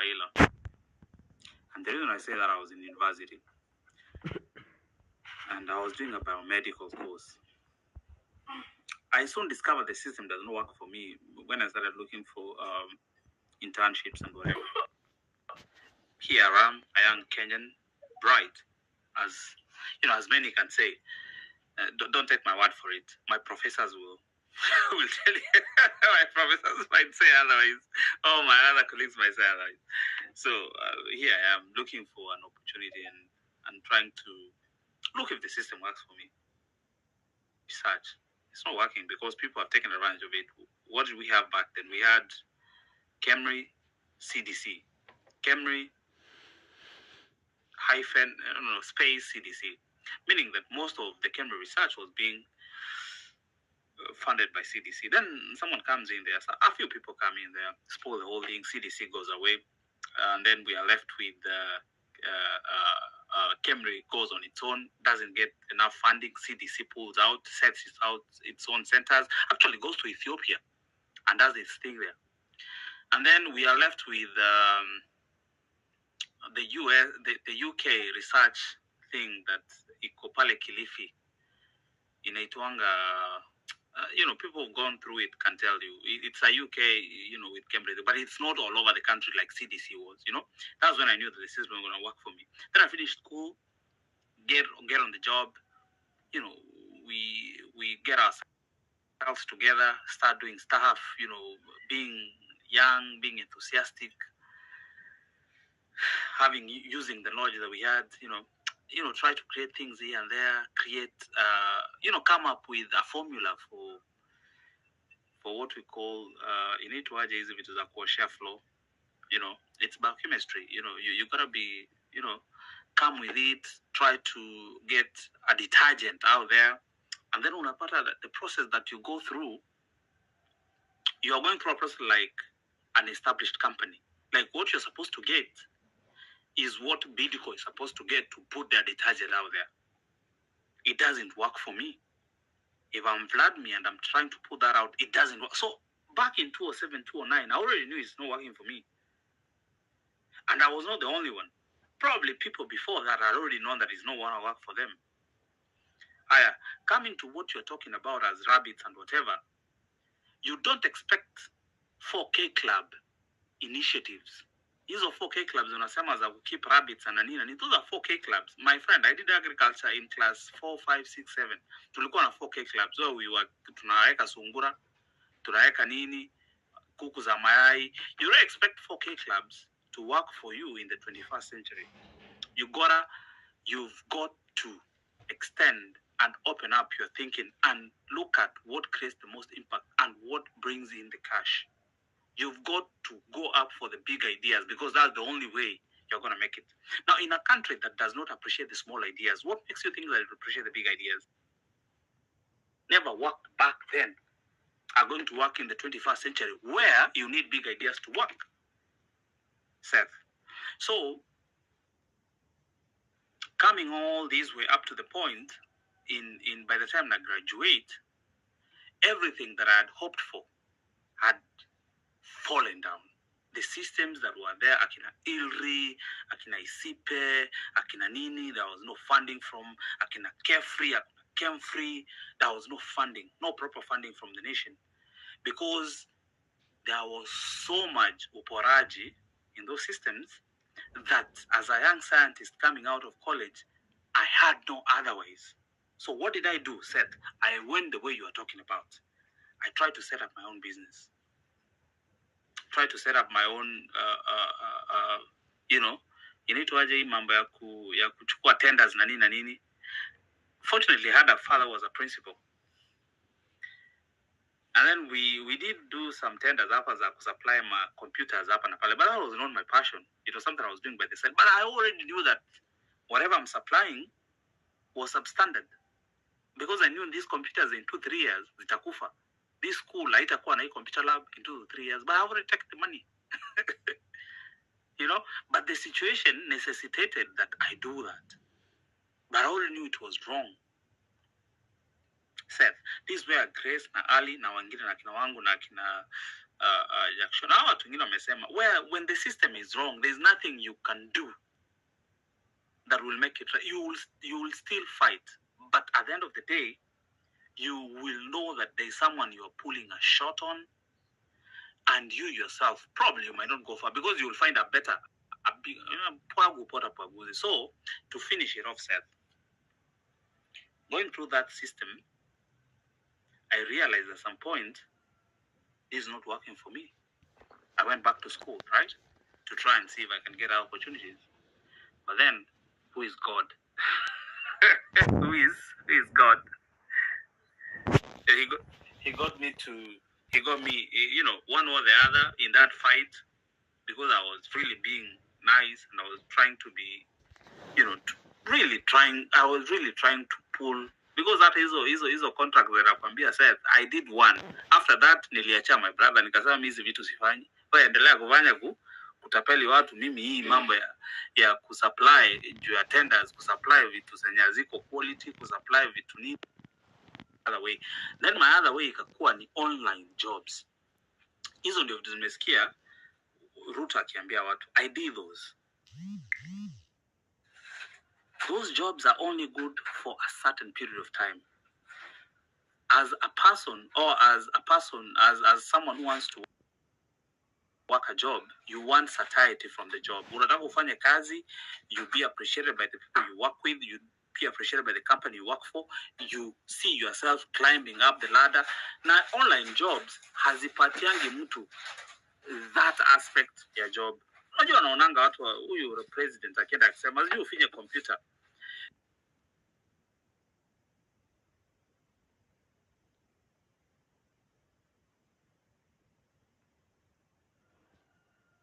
Raila. And the reason I say that, I was in university and I was doing a biomedical course. I soon discovered the system does not work for me when I started looking for internships and whatever. Here I am, a young Kenyan, bright, as as many can say. Don't take my word for it. My professors will will tell you. My professors might say otherwise. Oh, my other colleagues might say otherwise. So here I am looking for an opportunity and trying to look if the system works for me. Research. It's not working because people have taken advantage of it. What did we have back then? We had Camry, CDC. Camry hyphen, space CDC. Meaning that most of the Camry research was being funded by CDC. Then someone comes in there, so a few people come in there, spoil the whole thing, CDC goes away, and then we are left with Camry goes on its own, doesn't get enough funding, CDC pulls out, sets its own centers, actually goes to Ethiopia and does its thing there. And then we are left with the UK research thing that Ikopale Kilifi in Aitwanga. People who've gone through it can tell you it's a UK, with Cambridge, but it's not all over the country like CDC was. That's when I knew that the system was going to work for me. Then I finished school, get on the job. We get ourselves together, start doing stuff. Being young, being enthusiastic, using the knowledge that we had. Try to create things here and there, come up with a formula for what we call, in it is if it is a Quashare flow, it's biochemistry. You gotta be, come with it, try to get a detergent out there. And then unapata the process that you go through, you are going through a process like an established company. Like what you're supposed to get is what Bidco is supposed to get to put their detergent out there. It doesn't work for me. If I'm Vladimir and I'm trying to put that out, it doesn't work. So back in 2007, 2009, I already knew it's not working for me. And I was not the only one. Probably people before that had already known that it's not going to work for them. Coming to what you're talking about as rabbits and whatever, you don't expect 4K club initiatives. Hizo 4K clubs unasema za keep rabbits and nini. Those are 4K clubs. My friend, I did agriculture in class 4, 5, 6, 7. Tulikuwa na 4K clubs. So we were tunaweka sungura, tunaweka nini, kuku za mayai. You don't expect 4K clubs to work for you in the 21st century. You've got to extend and open up your thinking and look at what creates the most impact and what brings in the cash. You've got to go up for the big ideas because that's the only way you're going to make it. Now, in a country that does not appreciate the small ideas, what makes you think that it appreciate the big ideas? Never worked back then are going to work in the 21st century where you need big ideas to work. Seth. So, coming all this way up to the point, in by the time I graduate, everything that I had hoped for had fallen down. The systems that were there, Akina Ilri, Akina Isipe, Akina Nini, there was no funding from Akina Carefree, Akina Kemfree, there was no funding, no proper funding from the nation. Because there was so much uporaji in those systems that as a young scientist coming out of college, I had no otherwise. So what did I do, Seth? I went the way you are talking about. I tried to set up my own business. Try to set up my own, inaitwaje hii mambo ya kuchukua tenders na nini. Fortunately, I had a father who was a principal. And then we did do some tenders hapa za kusupply my computers hapa na pale. But that was not my passion. It was something I was doing by the side. But I already knew that whatever I'm supplying was substandard. Because I knew these computers in 2-3 years, zitakufa. This school, haitakuwa na hii computer lab in 2-3 years. But I already taken the money. But the situation necessitated that I do that. But I already knew it was wrong. Seth, this is where Grace na Ali na wengine na kina wangu na kina Jackson. Now watu wengine wamesema, where when the system is wrong, there's nothing you can do that will make it right. You will still fight, but at the end of the day, you will know that there's someone you're pulling a shot on, and you yourself probably you might not go far because you will find a better, a big, so to finish it off, Seth, going through that system, I realized at some point it's not working for me. I went back to school, right, to try and see if I can get opportunities. But then, who is God? who is God? He got me, one or the other in that fight, because I was really being nice and I was trying to be, I was really trying to pull, because that is a contract that Akwambia said, I did one. After that, niliacha my brother, nikasema mimi hizi vitu sifanyi. Kwa endelea kufanya kutapeli watu, mimi hii mambo ya kusupply juu ya tenders, kusupply vitu zenye ziko quality, kusupply vitu ni other way. Then my other way ikakuwa ni online jobs. Hizo ndio vitu zimesikia Ruto akiambia watu, I did those. Those jobs are only good for a certain period of time. As a person, or as someone who wants to work a job, you want satiety from the job. Unataka ufanye kazi, you be appreciated by the people you work with, you be appreciated by the company you work for, you see yourself climbing up the ladder. Na online jobs hazipatiangi mtu that aspect ya job. Unajua naonanga watu huyu president akienda akisema, "Sijui ufinye computer."